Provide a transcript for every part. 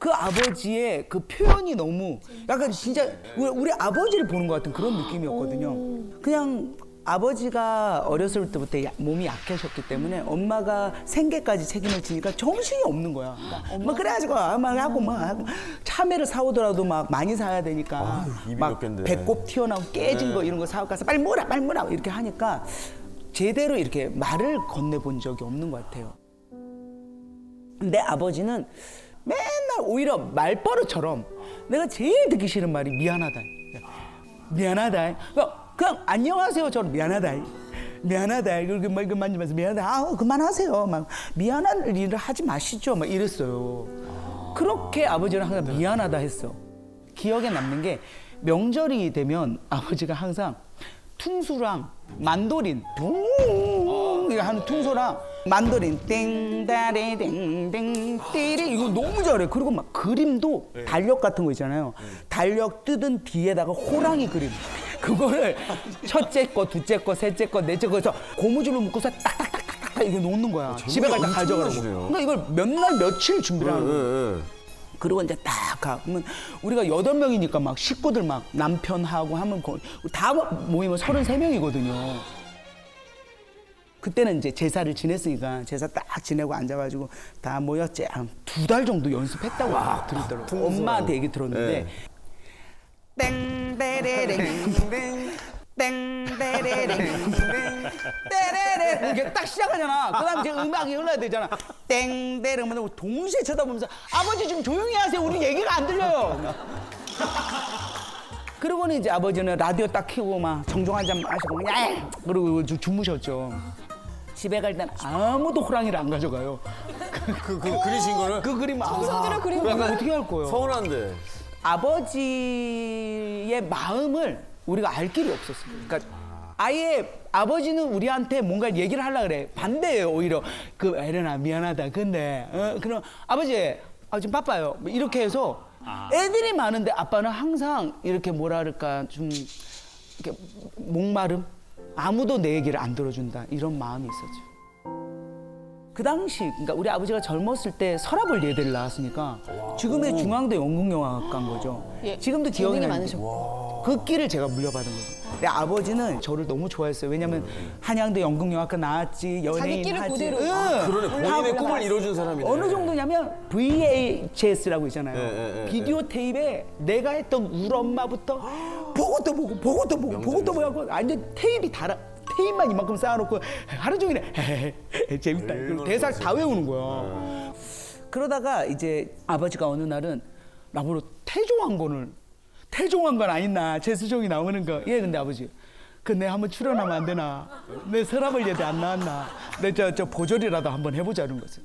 그 아버지의 그 표현이 너무 약간 진짜 우리 아버지를 보는 것 같은 그런 느낌이었거든요. 그냥 아버지가 어렸을 때부터 몸이 약하셨기 때문에 엄마가 생계까지 책임을 지니까 정신이 없는 거야. 그러니까 막 그래가지고 막 하고 참외를 사오더라도 막 많이 사야 되니까 막 배꼽 튀어나오고 깨진 거 이런 거 사와서 빨리 먹어라 빨리 먹어라 이렇게 하니까 제대로 이렇게 말을 건네본 적이 없는 것 같아요. 내 아버지는 맨날 오히려 말버릇처럼 내가 제일 듣기 싫은 말이 미안하다. 미안하다. 그냥 안녕하세요. 저는 미안하다. 미안하다. 그렇게 막 이거 만지면서 미안하다. 아, 그만하세요. 막 미안한 일을 하지 마시죠. 막 이랬어요. 그렇게 아버지는 항상 미안하다 했어. 기억에 남는 게 명절이 되면 아버지가 항상 퉁수랑 만도린 둥 하는 퉁소랑 만도린 땡다리 땡땡 띠리 이거 너무 잘해. 그리고 막 그림도 달력 같은 거 있잖아요. 달력 뜯은 뒤에다가 호랑이 그림. 그거를 첫째 거, 둘째 거, 셋째 거, 넷째 거에서 고무줄로 묶어서 딱딱딱딱딱 이거 놓는 거야. 집에 갈 때 가져가라고. 그러니까 이걸 몇 날 며칠 준비를 하는 거야. 그리고 이제 딱 가. 그러면 우리가 8명이니까 막 식구들 막 남편하고 하면 다 모이면 33명이거든요. 그때는 이제 제사를 지냈으니까 제사 딱 지내고 앉아가지고 다 모였지. 한 2달 정도 연습했다고 막 들었더라고. 엄마한테 얘기 들었는데 땡데레랭 땡데레랭 떼레레 이게 딱 시작하잖아. 그다음 이제 음악이 흘러야 되잖아. 땡데레 하면 동시에 쳐다보면서 아버지 좀 조용히 하세요. 우리 얘기가 안 들려요. 그러고는 이제 아버지는 라디오 딱 켜고 막 정종 한 잔 마시고 그냥 그러고 주무셨죠. 집에 갈 땐 아무도 호랑이를 안 가져가요. 그리신 거를? 그 그림 청소들의 그림 어떻게 할 거예요? 서운한데. 아버지의 마음을 우리가 알 길이 없었어요. 그러니까 아예 아버지는 우리한테 뭔가 얘기를 하려고 그래. 반대예요, 오히려. 에레나 미안하다. 근데 그럼 아버지 지금 바빠요. 이렇게 해서 애들이 많은데 아빠는 항상 이렇게 뭐라 그럴까 좀 이렇게 목마름? 아무도 내 얘기를 안 들어준다. 이런 마음이 있었죠. 그 당시, 그러니까 우리 아버지가 젊었을 때 서라벌 예대를 나왔으니까 지금의 중앙대 연극영화과인 거죠. 예, 지금도 기억이 재능이 나는 많으셨고. 그 길을 제가 물려받은 거죠. 내 아버지는 저를 너무 좋아했어요. 왜냐면 한양대 연극영화과 나왔지, 연예인 길을 하지. 그대로. 그러네. 본인의 꿈을 이뤄준 사람이네. 어느 정도냐면 VHS라고 있잖아요. 예, 비디오 테이프에 내가 했던 우리 엄마부터 보고 또 보고 보고 또 보고 보고 또 보고 하고 완전 테이프만 이만큼 쌓아놓고 하루 종일 재밌다. 그리고 대사를 다 외우는 거야. 그러다가 이제 아버지가 어느 날은 나보고 태종왕건 아니나 재수종이 나오는 거. 예, 근데 아버지 내 한번 출연하면 안 되나? 내 서라벌 예대 안 나왔나? 내 저 보절이라도 한번 해보자 이런 거였어.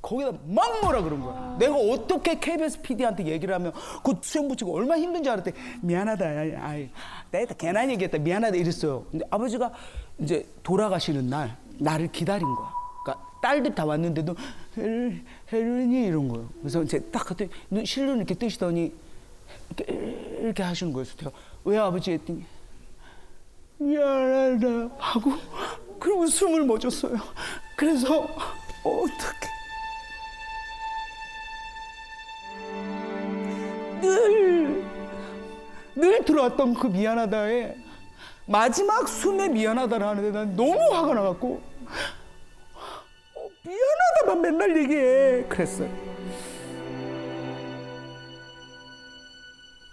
거기다 막 뭐라 그런 거야. 내가 어떻게 KBS PD한테 얘기를 하면 그 수염 붙이고 얼마나 힘든지 알았더니 미안하다. 내가 괜한 얘기했다. 미안하다 이랬어요. 근데 아버지가 이제 돌아가시는 날 나를 기다린 거야. 그러니까 딸들 다 왔는데도 혜륜이 이런 거예요. 그래서 이제 딱 그때 실눈 이렇게 뜨시더니 이렇게 하시는 거였어요. 제가 왜 아버지 했더니 미안하다 하고 그러고 숨을 멎었어요. 그래서 어떻게 늘 들어왔던 그 미안하다에 마지막 숨에 미안하다를 하는데 난 너무 화가 나갖고 미안하다만 맨날 얘기해 그랬어요.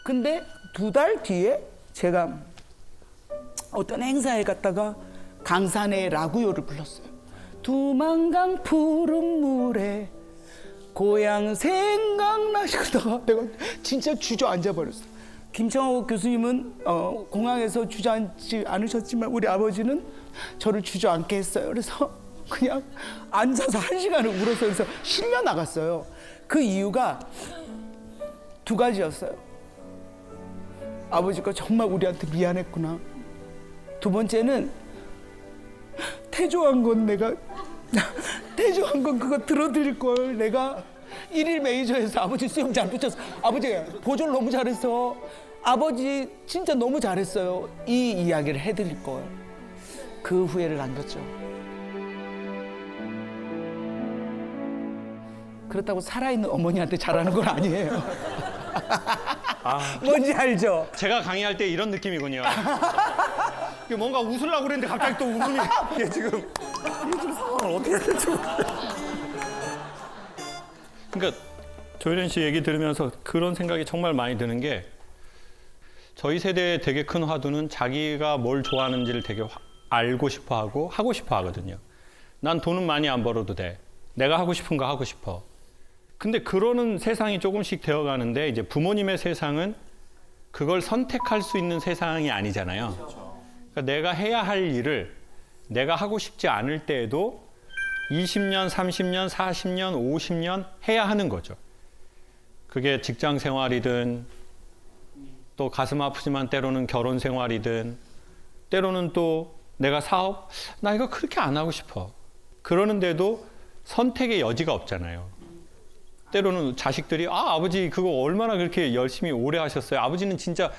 근데 2달 뒤에 제가 어떤 행사에 갔다가 강산의 라구요를 불렀어요. 두만강 푸른 물에 고향 생각나시다가 내가 진짜 주저앉아 버렸어. 김창호 교수님은 공항에서 주저앉지 않으셨지만 우리 아버지는 저를 주저앉게 했어요. 그래서 그냥 앉아서 1시간을 울어서 그래서 실려 나갔어요. 그 이유가 2가지였어요. 아버지가 정말 우리한테 미안했구나. 2번째는 태조왕건 그거 들어드릴 걸 내가 1일 메이저에서 아버지 수염 잘 붙였어. 아버지 보존 너무 잘했어. 아버지 진짜 너무 잘했어요. 이 이야기를 해드릴 걸. 그 후회를 안겼죠. 그렇다고 살아있는 어머니한테 잘하는 건 아니에요. 뭔지 알죠? 제가 강의할 때 이런 느낌이군요. 이게 뭔가 웃으려고 그랬는데 갑자기 또 웃음이 이게 지금 상황을 어떻게 해야 될지 그러니까 조혜련 씨 얘기 들으면서 그런 생각이 정말 많이 드는 게 저희 세대의 되게 큰 화두는 자기가 뭘 좋아하는지를 되게 알고 싶어 하고 하고 싶어 하거든요. 난 돈은 많이 안 벌어도 돼. 내가 하고 싶은 거 하고 싶어. 근데 그러는 세상이 조금씩 되어가는데 이제 부모님의 세상은 그걸 선택할 수 있는 세상이 아니잖아요. 그러니까 내가 해야 할 일을 내가 하고 싶지 않을 때에도 20년, 30년, 40년, 50년 해야 하는 거죠. 그게 직장 생활이든 또 가슴 아프지만 때로는 결혼 생활이든 때로는 또 내가 사업, 나 이거 그렇게 안 하고 싶어. 그러는데도 선택의 여지가 없잖아요. 때로는 자식들이 아버지 그거 얼마나 그렇게 열심히 오래 하셨어요. 아버지는 진짜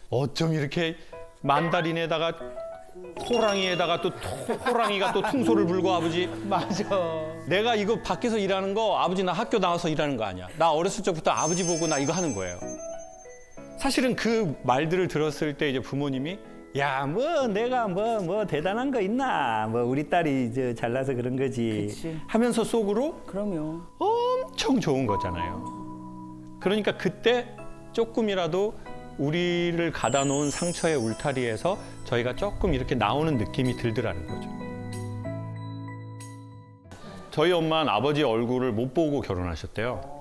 어쩜 이렇게 만다린에다가 호랑이에다가 또 호랑이가 또 퉁소를 불고 아버지. 맞아. 내가 이거 밖에서 일하는 거 아버지 나 학교 나와서 일하는 거 아니야. 나 어렸을 적부터 아버지 보고 나 이거 하는 거예요. 사실은 그 말들을 들었을 때 이제 부모님이 야, 뭐 내가 뭐 대단한 거 있나? 뭐 우리 딸이 저 잘나서 그런 거지. 그치. 하면서 속으로 그럼요. 엄청 좋은 거잖아요. 그러니까 그때 조금이라도 우리를 가다 놓은 상처의 울타리에서 저희가 조금 이렇게 나오는 느낌이 들더라는 거죠. 저희 엄마는 아버지 얼굴을 못 보고 결혼하셨대요.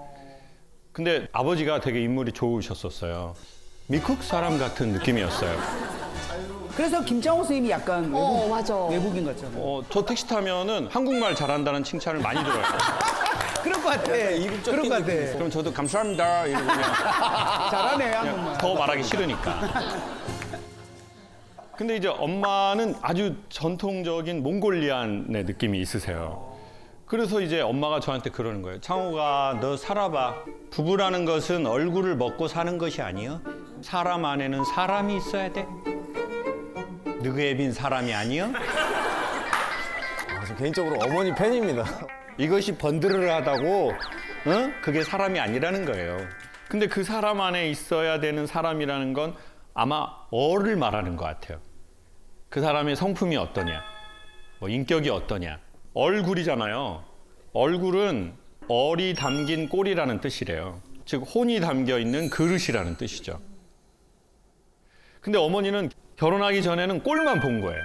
근데 아버지가 되게 인물이 좋으셨었어요. 미국 사람 같은 느낌이었어요. 그래서 김장호 선생님이 약간 맞아. 외국인 같잖아요. 저 택시 타면은 한국말 잘한다는 칭찬을 많이 들어요. 그럴 것 같아. 그럴 것 같아. 그럼 저도 감사합니다 이러고 그냥 잘하네, 한국말. 더 말하기 싫으니까. 근데 이제 엄마는 아주 전통적인 몽골리안의 느낌이 있으세요. 그래서 이제 엄마가 저한테 그러는 거예요. 창호가 너 살아봐. 부부라는 것은 얼굴을 먹고 사는 것이 아니여. 사람 안에는 사람이 있어야 돼. 누구의 빈 사람이 아니여? 저 개인적으로 어머니 팬입니다. 이것이 번드르르하다고 그게 사람이 아니라는 거예요. 근데 그 사람 안에 있어야 되는 사람이라는 건 아마 어를 말하는 것 같아요. 그 사람의 성품이 어떠냐, 뭐 인격이 어떠냐. 얼굴이잖아요. 얼굴은 얼이 담긴 꼴이라는 뜻이래요. 즉 혼이 담겨 있는 그릇이라는 뜻이죠. 근데 어머니는 결혼하기 전에는 꼴만 본 거예요.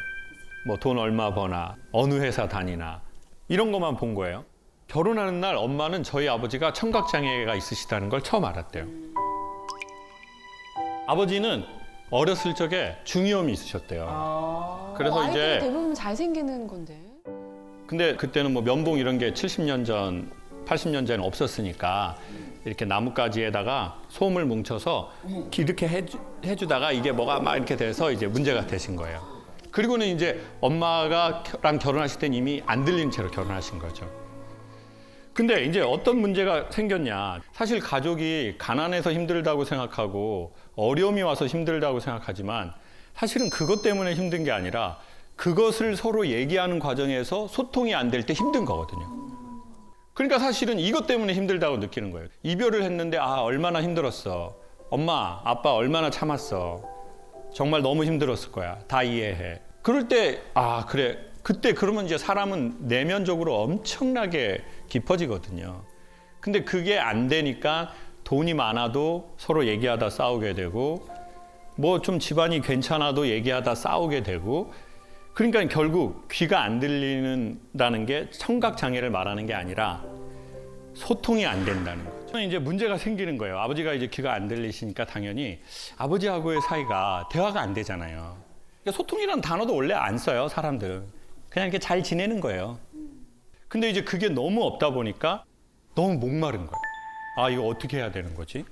뭐 돈 얼마 버나, 어느 회사 다니나 이런 것만 본 거예요. 결혼하는 날 엄마는 저희 아버지가 청각장애가 있으시다는 걸 처음 알았대요. 아버지는 어렸을 적에 중이염이 있으셨대요. 그래서 아이들이 이제 대부분 잘생기는 건데. 근데 그때는 뭐 면봉 이런 게 70년 전, 80년 전에 없었으니까 이렇게 나뭇가지에다가 솜을 뭉쳐서 이렇게 해주다가 이게 뭐가 막 이렇게 돼서 이제 문제가 되신 거예요. 그리고는 이제 엄마가랑 결혼하실 땐 이미 안 들리는 채로 결혼하신 거죠. 근데 이제 어떤 문제가 생겼냐. 사실 가족이 가난해서 힘들다고 생각하고 어려움이 와서 힘들다고 생각하지만 사실은 그것 때문에 힘든 게 아니라 그것을 서로 얘기하는 과정에서 소통이 안 될 때 힘든 거거든요. 그러니까 사실은 이것 때문에 힘들다고 느끼는 거예요. 이별을 했는데 얼마나 힘들었어. 엄마, 아빠 얼마나 참았어. 정말 너무 힘들었을 거야. 다 이해해. 그럴 때 그래. 그때 그러면 이제 사람은 내면적으로 엄청나게 깊어지거든요. 근데 그게 안 되니까 돈이 많아도 서로 얘기하다 싸우게 되고 뭐 좀 집안이 괜찮아도 얘기하다 싸우게 되고 그러니까 결국 귀가 안 들리는다는 게 청각 장애를 말하는 게 아니라 소통이 안 된다는 거죠. 이제 문제가 생기는 거예요. 아버지가 이제 귀가 안 들리시니까 당연히 아버지하고의 사이가 대화가 안 되잖아요. 그러니까 소통이라는 단어도 원래 안 써요, 사람들은. 그냥 이렇게 잘 지내는 거예요. 근데 이제 그게 너무 없다 보니까 너무 목마른 거예요. 이거 어떻게 해야 되는 거지?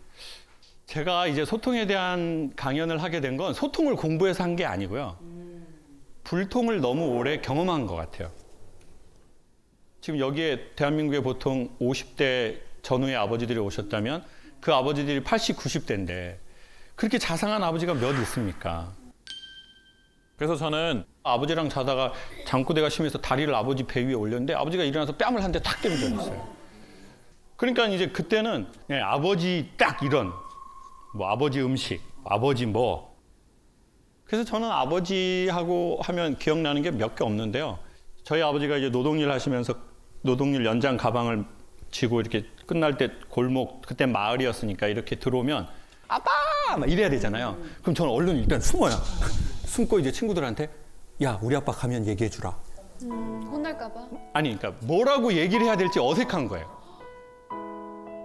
제가 이제 소통에 대한 강연을 하게 된 건 소통을 공부해서 한 게 아니고요. 불통을 너무 오래 경험한 것 같아요. 지금 여기에 대한민국에 보통 50대 전후의 아버지들이 오셨다면 그 아버지들이 80, 90대인데 그렇게 자상한 아버지가 몇 있습니까? 그래서 저는 아버지랑 자다가 잠꼬대가 심해서 다리를 아버지 배 위에 올렸는데 아버지가 일어나서 뺨을 한 대 탁 때린 적이 있어요. 그러니까 이제 그때는 아버지 딱 이런 뭐 아버지 음식, 아버지 뭐. 그래서 저는 아버지하고 하면 기억나는 게 몇 개 없는데요. 저희 아버지가 이제 노동일 하시면서 노동일 연장 가방을 지고 이렇게 끝날 때 골목, 그때 마을이었으니까 이렇게 들어오면 아빠! 막 이래야 되잖아요. 그럼 저는 얼른 일단 숨어요. 숨고 이제 친구들한테 야, 우리 아빠 가면 얘기해 주라. 혼날까봐. 아니, 그러니까 뭐라고 얘기를 해야 될지 어색한 거예요.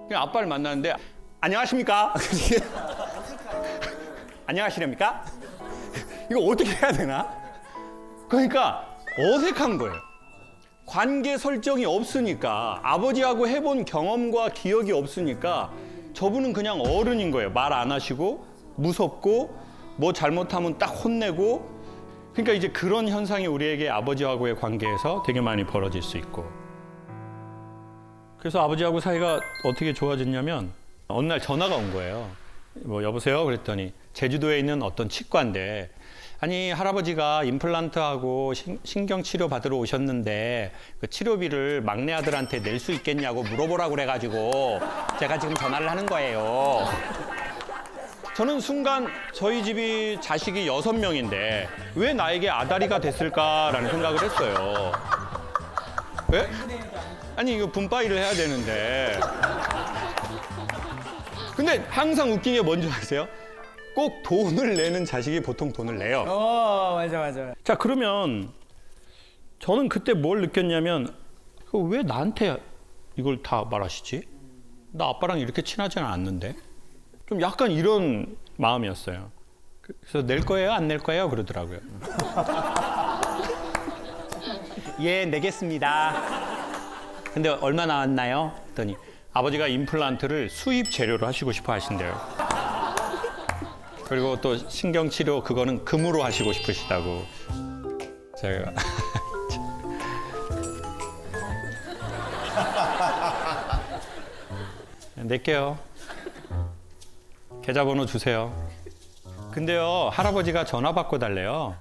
그냥 아빠를 만났는데 안녕하십니까? 안녕하시렵니까? 이거 어떻게 해야 되나? 그러니까 어색한 거예요. 관계 설정이 없으니까 아버지하고 해본 경험과 기억이 없으니까 저분은 그냥 어른인 거예요. 말 안 하시고 무섭고 뭐 잘못하면 딱 혼내고 그러니까 이제 그런 현상이 우리에게 아버지하고의 관계에서 되게 많이 벌어질 수 있고 그래서 아버지하고 사이가 어떻게 좋아졌냐면 어느 날 전화가 온 거예요. 뭐 여보세요? 그랬더니 제주도에 있는 어떤 치과인데 아니 할아버지가 임플란트하고 신경치료 받으러 오셨는데 그 치료비를 막내 아들한테 낼 수 있겠냐고 물어보라고 그래가지고 제가 지금 전화를 하는 거예요. 저는 순간 저희 집이 자식이 6명인데 왜 나에게 아다리가 됐을까라는 생각을 했어요. 왜? 아니 이거 분파일을 해야 되는데 근데 항상 웃긴 게 뭔지 아세요? 꼭 돈을 내는 자식이 보통 돈을 내요. 맞아. 자, 그러면 저는 그때 뭘 느꼈냐면 왜 나한테 이걸 다 말하시지? 나 아빠랑 이렇게 친하지는 않는데? 좀 약간 이런 마음이었어요. 그래서 낼 거예요? 안 낼 거예요? 그러더라고요. 예, 내겠습니다. 근데 얼마 나왔나요? 했더니 아버지가 임플란트를 수입 재료로 하시고 싶어 하신대요. 그리고 또 신경치료 그거는 금으로 하시고 싶으시다고. 제가 낼게요. 계좌번호 주세요. 근데요 할아버지가 전화 받고 달래요.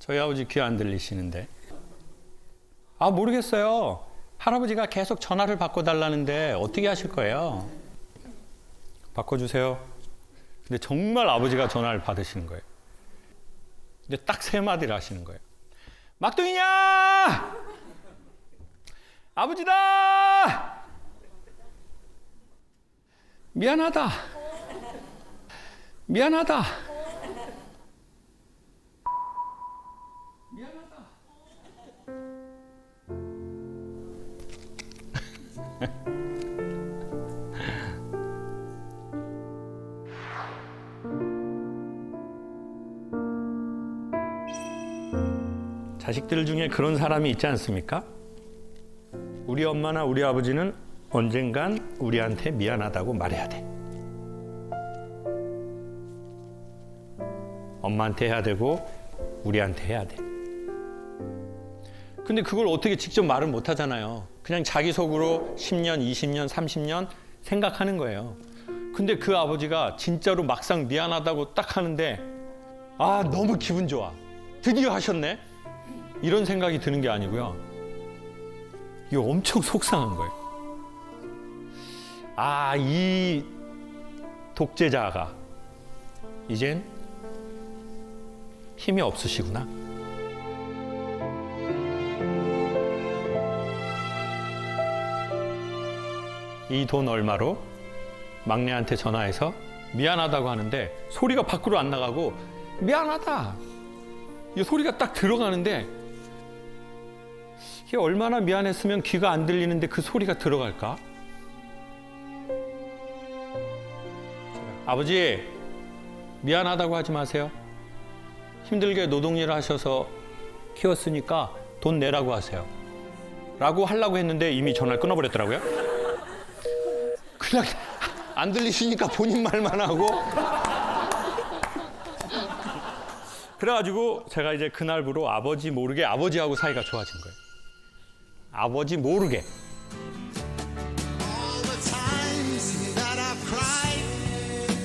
저희 아버지 귀 안 들리시는데. 아 모르겠어요. 할아버지가 계속 전화를 바꿔달라는데 어떻게 하실 거예요? 바꿔주세요. 근데 정말 아버지가 전화를 받으시는 거예요. 근데 딱 3마디를 하시는 거예요. 막둥이냐! 아버지다! 미안하다. 미안하다. 자식들 중에 그런 사람이 있지 않습니까? 우리 엄마나 우리 아버지는 언젠간 우리한테 미안하다고 말해야 돼. 엄마한테 해야 되고 우리한테 해야 돼. 근데 그걸 어떻게 직접 말을 못 하잖아요. 그냥 자기 속으로 10년, 20년, 30년 생각하는 거예요. 근데 그 아버지가 진짜로 막상 미안하다고 딱 하는데 아 너무 기분 좋아. 드디어 하셨네. 이런 생각이 드는 게 아니고요. 이거 엄청 속상한 거예요. 아, 이 독재자가 이젠 힘이 없으시구나. 이 돈 얼마로 막내한테 전화해서 미안하다고 하는데 소리가 밖으로 안 나가고 미안하다. 이 소리가 딱 들어가는데 이게 얼마나 미안했으면 귀가 안 들리는데 그 소리가 들어갈까? 아버지, 미안하다고 하지 마세요. 힘들게 노동일 하셔서 키웠으니까 돈 내라고 하세요. 라고 하려고 했는데 이미 전화를 끊어버렸더라고요. 그냥 안 들리시니까 본인 말만 하고. 그래가지고 제가 이제 그날부로 아버지 모르게 아버지하고 사이가 좋아진 거예요. 아버지 모르게. All the times that I've cried,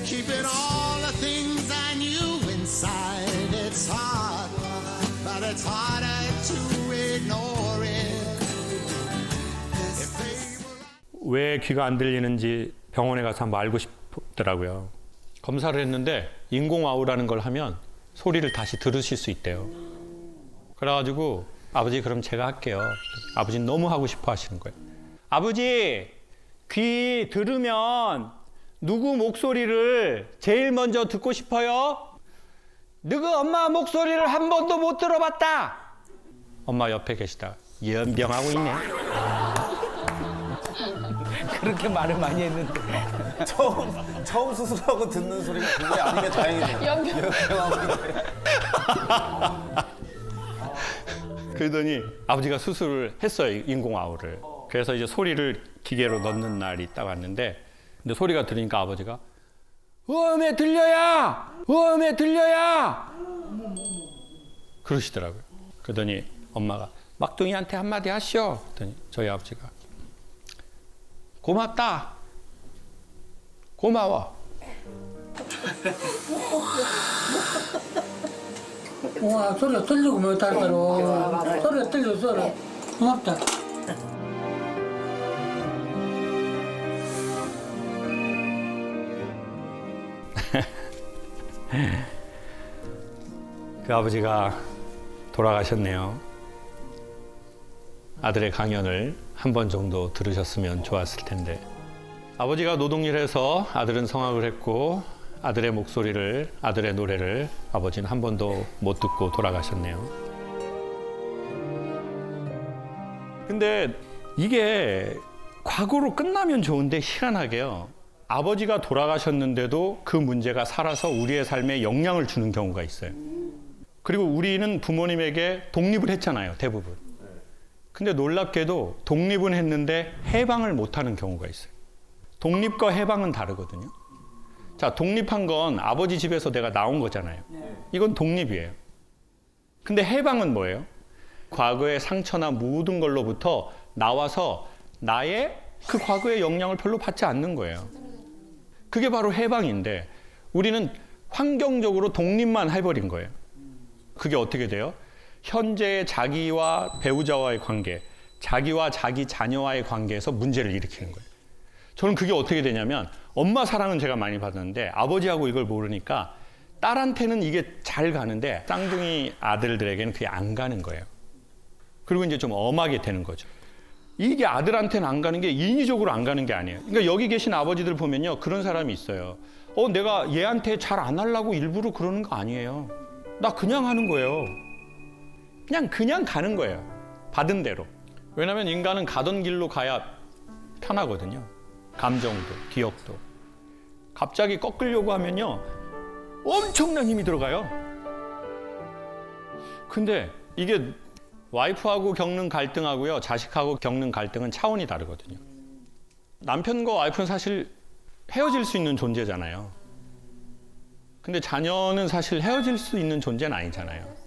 keeping all the things I knew inside. It's hard, but it's harder to ignore. 왜 귀가 안 들리는지 병원에 가서 한번 알고 싶더라고요. 검사를 했는데 인공와우라는 걸 하면 소리를 다시 들으실 수 있대요. 그래가지고 아버지 그럼 제가 할게요. 아버지는 너무 하고 싶어 하시는 거예요. 아버지 귀 들으면 누구 목소리를 제일 먼저 듣고 싶어요? 누구 엄마 목소리를 한 번도 못 들어봤다. 엄마 옆에 계시다. 연병하고 있네. 그렇게 말을 많이 했는데. 처음 수술하고 듣는 소리가 그게 아닌 게 다행이네요. 그러더니 아버지가 수술을 했어요. 인공아우를. 그래서 이제 소리를 기계로 넣는 날이 딱 왔는데 근데 소리가 들으니까 아버지가 음에 들려야! 음에 들려야! 그러시더라고요. 그러더니 엄마가 막둥이한테 한마디 하시오. 그랬더니 저희 아버지가 고맙다. 고마워. 와, 소리가 들리고 못하더라. 소리가 들려서 고맙다. 그 아버지가 돌아가셨네요. 아들의 강연을 한 번 정도 들으셨으면 좋았을 텐데 아버지가 노동일 해서 아들은 성악을 했고 아들의 목소리를 아들의 노래를 아버지는 한 번도 못 듣고 돌아가셨네요. 근데 이게 과거로 끝나면 좋은데 희한하게요. 아버지가 돌아가셨는데도 그 문제가 살아서 우리의 삶에 영향을 주는 경우가 있어요. 그리고 우리는 부모님에게 독립을 했잖아요, 대부분. 근데 놀랍게도 독립은 했는데 해방을 못하는 경우가 있어요. 독립과 해방은 다르거든요. 자, 독립한 건 아버지 집에서 내가 나온 거잖아요. 이건 독립이에요. 근데 해방은 뭐예요? 과거의 상처나 모든 걸로부터 나와서 나의 그 과거의 영향을 별로 받지 않는 거예요. 그게 바로 해방인데 우리는 환경적으로 독립만 해버린 거예요. 그게 어떻게 돼요? 현재의 자기와 배우자와의 관계, 자기와 자기 자녀와의 관계에서 문제를 일으키는 거예요. 저는 그게 어떻게 되냐면 엄마 사랑은 제가 많이 받았는데 아버지하고 이걸 모르니까 딸한테는 이게 잘 가는데 쌍둥이 아들들에게는 그게 안 가는 거예요. 그리고 이제 좀 엄하게 되는 거죠. 이게 아들한테는 안 가는 게 인위적으로 안 가는 게 아니에요. 그러니까 여기 계신 아버지들 보면요. 그런 사람이 있어요. 내가 얘한테 잘 안 하려고 일부러 그러는 거 아니에요. 나 그냥 하는 거예요. 그냥 가는 거예요. 받은 대로. 왜냐하면 인간은 가던 길로 가야 편하거든요. 감정도, 기억도. 갑자기 꺾으려고 하면요. 엄청난 힘이 들어가요. 근데 이게 와이프하고 겪는 갈등하고요. 자식하고 겪는 갈등은 차원이 다르거든요. 남편과 와이프는 사실 헤어질 수 있는 존재잖아요. 근데 자녀는 사실 헤어질 수 있는 존재는 아니잖아요.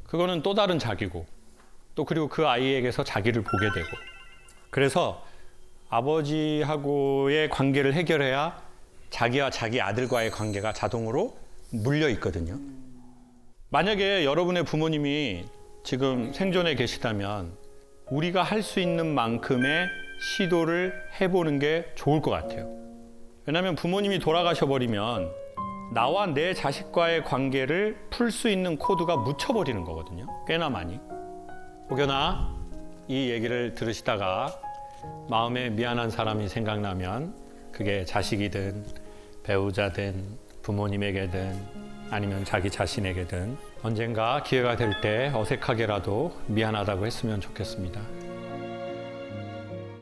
그거는 또 다른 자기고 또 그리고 그 아이에게서 자기를 보게 되고 그래서 아버지하고의 관계를 해결해야 자기와 자기 아들과의 관계가 자동으로 물려 있거든요. 만약에 여러분의 부모님이 지금 생존해 계시다면 우리가 할 수 있는 만큼의 시도를 해보는 게 좋을 것 같아요. 왜냐하면 부모님이 돌아가셔 버리면 나와 내 자식과의 관계를 풀 수 있는 코드가 묻혀버리는 거거든요. 꽤나 많이. 혹여나 이 얘기를 들으시다가 마음에 미안한 사람이 생각나면 그게 자식이든 배우자든 부모님에게든 아니면 자기 자신에게든 언젠가 기회가 될 때 어색하게라도 미안하다고 했으면 좋겠습니다.